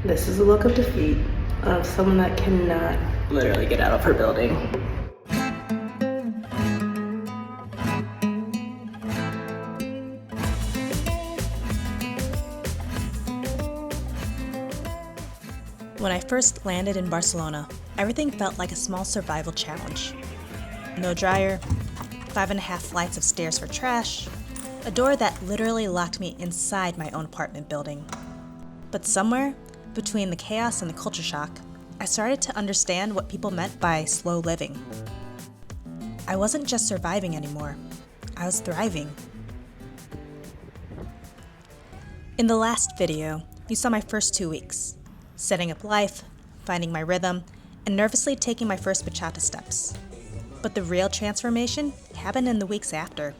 This is a look of defeat of someone that cannot literally get out of her building. When I first landed in Barcelona, everything felt like a small survival challenge. No dryer, 5.5 flights of stairs for trash, a door that literally locked me inside my own apartment building. But somewhere between the chaos and the culture shock, I started to understand what people meant by slow living. I wasn't just surviving anymore, I was thriving. In the last video, you saw my first 2 weeks. Setting up life, finding my rhythm, and nervously taking my first bachata steps. But the real transformation happened in the weeks after.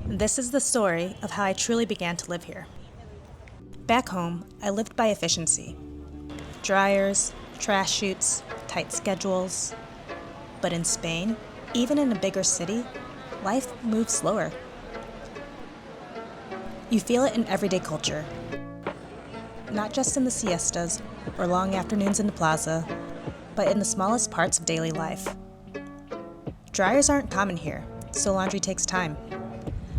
This is the story of how I truly began to live here. Back home, I lived by efficiency. Dryers, trash chutes, tight schedules. But in Spain, even in a bigger city, life moves slower. You feel it in everyday culture. Not just in the siestas or long afternoons in the plaza, but in the smallest parts of daily life. Dryers aren't common here, so laundry takes time.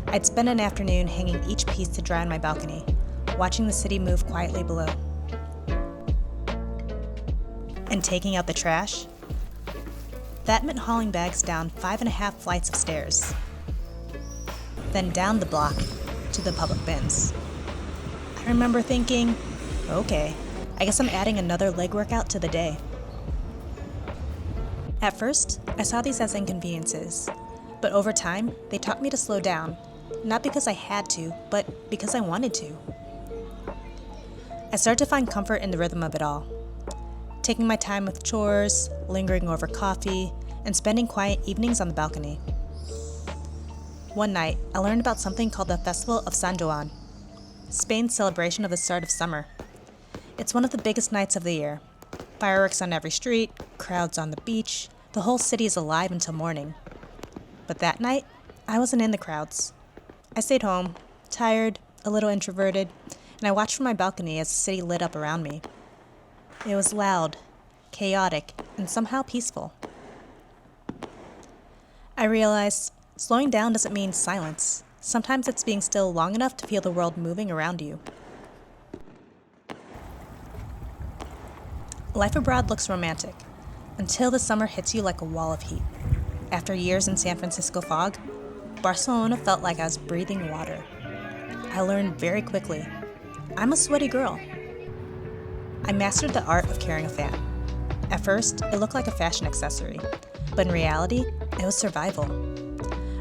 I'd spend an afternoon hanging each piece to dry on my balcony, watching the city move quietly below. And taking out the trash? That meant hauling bags down 5.5 flights of stairs. Then down the block to the public bins. I remember thinking, okay, I guess I'm adding another leg workout to the day. At first, I saw these as inconveniences, but over time, they taught me to slow down, not because I had to, but because I wanted to. I started to find comfort in the rhythm of it all, taking my time with chores, lingering over coffee, and spending quiet evenings on the balcony. One night, I learned about something called the Festival of San Juan, Spain's celebration of the start of summer. It's one of the biggest nights of the year. Fireworks on every street, crowds on the beach, the whole city is alive until morning. But that night, I wasn't in the crowds. I stayed home, tired, a little introverted, and I watched from my balcony as the city lit up around me. It was loud, chaotic, and somehow peaceful. I realized slowing down doesn't mean silence. Sometimes it's being still long enough to feel the world moving around you. Life abroad looks romantic, until the summer hits you like a wall of heat. After years in San Francisco fog, Barcelona felt like I was breathing water. I learned very quickly, I'm a sweaty girl. I mastered the art of carrying a fan. At first, it looked like a fashion accessory, but in reality, it was survival.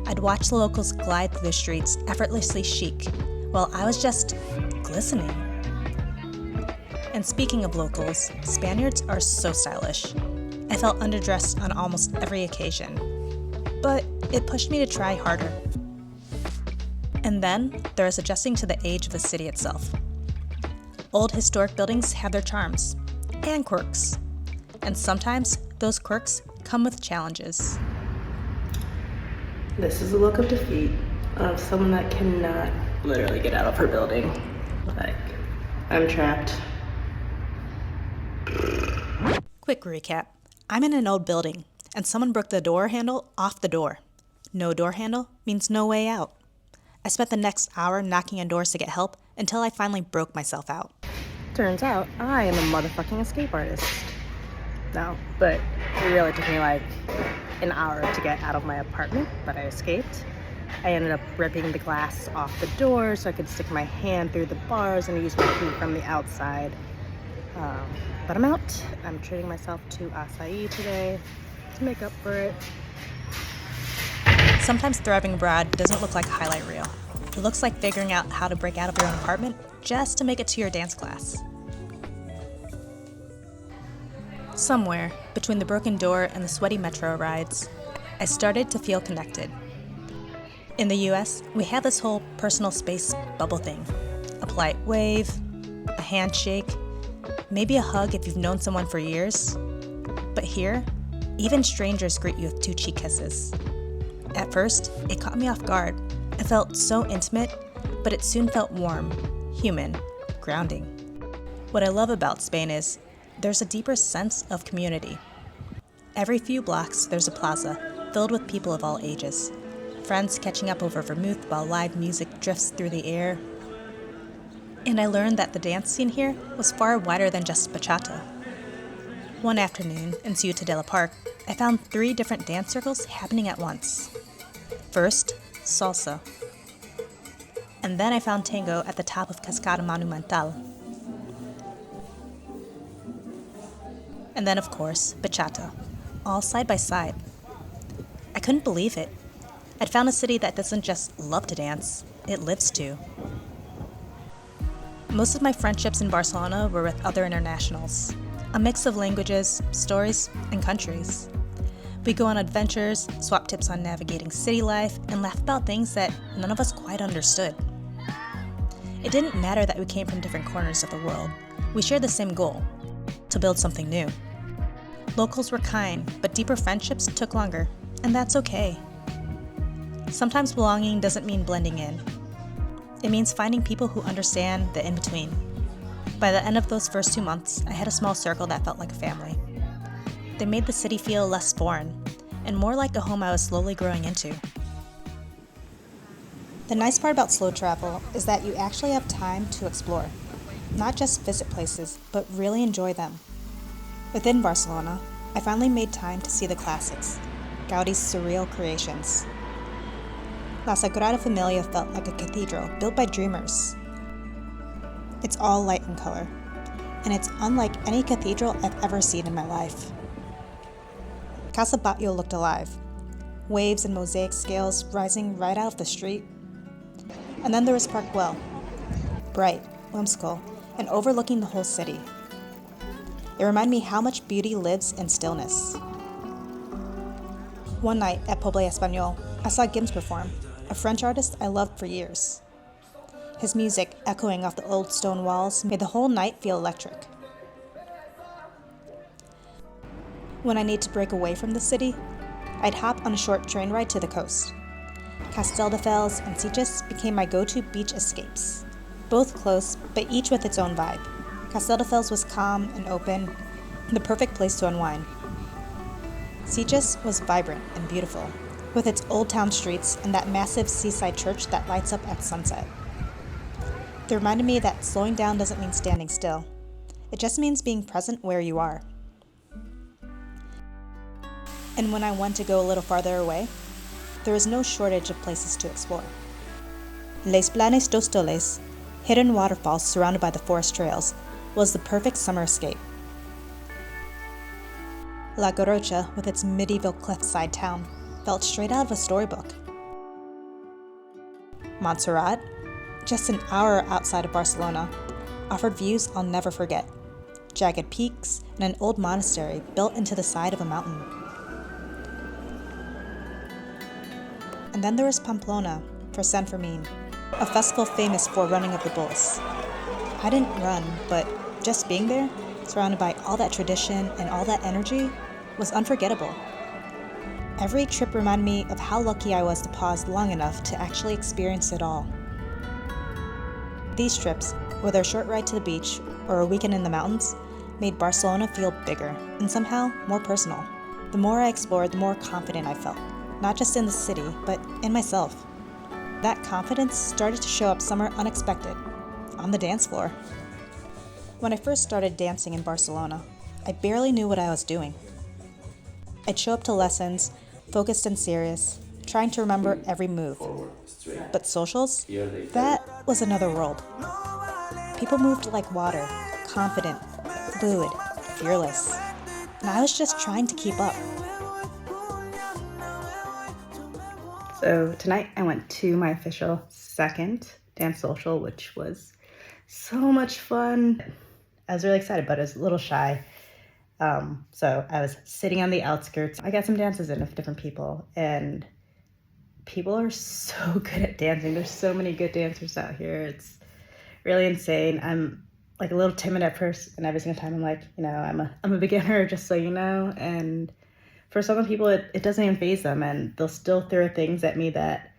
I'd watch the locals glide through the streets effortlessly chic, while I was just glistening. And speaking of locals, Spaniards are so stylish. I felt underdressed on almost every occasion, but it pushed me to try harder. And then there is adjusting to the age of the city itself. Old historic buildings have their charms and quirks, and sometimes those quirks come with challenges. This is a look of defeat of someone that cannot literally get out of her building. Like, I'm trapped. Quick recap. I'm in an old building, and someone broke the door handle off the door. No door handle means no way out. I spent the next hour knocking on doors to get help until I finally broke myself out. Turns out I am a motherfucking escape artist. No, but it really took me like an hour to get out of my apartment, but I escaped. I ended up ripping the glass off the door so I could stick my hand through the bars and use my key from the outside. But I'm out. I'm treating myself to acai today to make up for it. Sometimes thriving abroad doesn't look like a highlight reel. It looks like figuring out how to break out of your own apartment just to make it to your dance class. Somewhere between the broken door and the sweaty metro rides, I started to feel connected. In the US, we have this whole personal space bubble thing. A polite wave, a handshake, maybe a hug if you've known someone for years. But here, even strangers greet you with 2 cheek kisses. At first, it caught me off guard. It felt so intimate, but it soon felt warm, human, grounding. What I love about Spain is there's a deeper sense of community. Every few blocks, there's a plaza filled with people of all ages. Friends catching up over vermouth while live music drifts through the air. And I learned that the dance scene here was far wider than just bachata. One afternoon in Ciutat del Park, I found 3 different dance circles happening at once. First, salsa. And then I found tango at the top of Cascada Monumental. And then, of course, bachata, all side by side. I couldn't believe it. I'd found a city that doesn't just love to dance, it lives to. Most of my friendships in Barcelona were with other internationals, a mix of languages, stories, and countries. We go on adventures, swap tips on navigating city life, and laugh about things that none of us quite understood. It didn't matter that we came from different corners of the world. We shared the same goal, to build something new. Locals were kind, but deeper friendships took longer, and that's okay. Sometimes belonging doesn't mean blending in. It means finding people who understand the in-between. By the end of those first 2 months, I had a small circle that felt like a family. They made the city feel less foreign, and more like a home I was slowly growing into. The nice part about slow travel is that you actually have time to explore. Not just visit places, but really enjoy them. Within Barcelona, I finally made time to see the classics, Gaudi's surreal creations. La Sagrada Familia felt like a cathedral built by dreamers. It's all light and color, and it's unlike any cathedral I've ever seen in my life. Casa Batlló looked alive, waves and mosaic scales rising right out of the street. And then there was Park Güell, bright, whimsical, and overlooking the whole city. It reminded me how much beauty lives in stillness. One night at Poble Español, I saw Gims perform, a French artist I loved for years. His music, echoing off the old stone walls, made the whole night feel electric. When I need to break away from the city, I'd hop on a short train ride to the coast. Castelldefels and Sitges became my go-to beach escapes. Both close, but each with its own vibe. Castelldefels was calm and open, the perfect place to unwind. Sitges was vibrant and beautiful, with its old town streets and that massive seaside church that lights up at sunset. They reminded me that slowing down doesn't mean standing still. It just means being present where you are. And when I wanted to go a little farther away, there was no shortage of places to explore. Les Planes d'Hostoles, hidden waterfalls surrounded by the forest trails, was the perfect summer escape. La Garrocha, with its medieval cliffside town, felt straight out of a storybook. Montserrat, just an hour outside of Barcelona, offered views I'll never forget. Jagged peaks and an old monastery built into the side of a mountain. And then there was Pamplona for San Fermin, a festival famous for running of the bulls. I didn't run, but just being there, surrounded by all that tradition and all that energy, was unforgettable. Every trip reminded me of how lucky I was to pause long enough to actually experience it all. These trips, whether a short ride to the beach or a weekend in the mountains, made Barcelona feel bigger and somehow more personal. The more I explored, the more confident I felt, not just in the city, but in myself. That confidence started to show up somewhere unexpected, on the dance floor. When I first started dancing in Barcelona, I barely knew what I was doing. I'd show up to lessons, focused and serious, trying to remember every move. But socials? That was another world. People moved like water, confident, fluid, fearless. And I was just trying to keep up. So tonight I went to my official second dance social, which was so much fun. I was really excited, but I was a little shy. So I was sitting on the outskirts. I got some dances in with different people, and people are so good at dancing. There's so many good dancers out here. It's really insane. I'm like a little timid at first, and every single time I'm like, I'm a beginner, just so you know. And for some people, it doesn't even faze them, and they'll still throw things at me that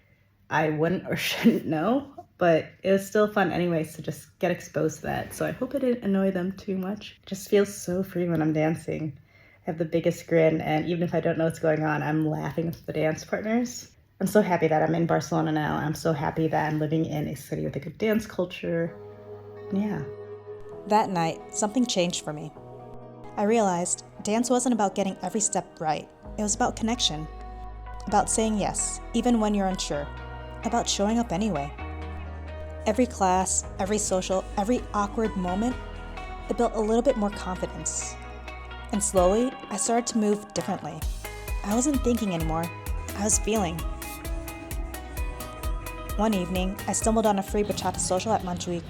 I wouldn't or shouldn't know. But it was still fun anyways to just get exposed to that. So I hope I didn't annoy them too much. It just feels so free when I'm dancing. I have the biggest grin, and even if I don't know what's going on, I'm laughing with the dance partners. I'm so happy that I'm in Barcelona now. I'm so happy that I'm living in a city with a good dance culture. And yeah. That night, something changed for me. I realized dance wasn't about getting every step right. It was about connection. About saying yes, even when you're unsure. About showing up anyway. Every class, every social, every awkward moment, it built a little bit more confidence. And slowly, I started to move differently. I wasn't thinking anymore. I was feeling. One evening, I stumbled on a free bachata social at Montjuic.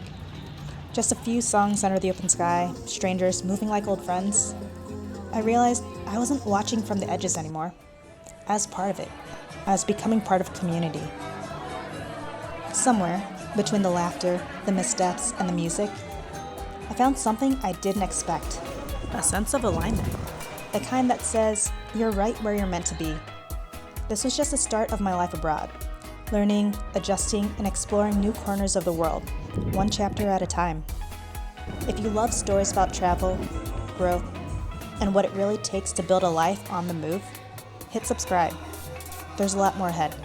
Just a few songs under the open sky, strangers moving like old friends. I realized I wasn't watching from the edges anymore. I was part of it. I was becoming part of a community. Somewhere, between the laughter, the missteps, and the music, I found something I didn't expect. A sense of alignment. The kind that says, you're right where you're meant to be. This was just the start of my life abroad. Learning, adjusting, and exploring new corners of the world, one chapter at a time. If you love stories about travel, growth, and what it really takes to build a life on the move, hit subscribe. There's a lot more ahead.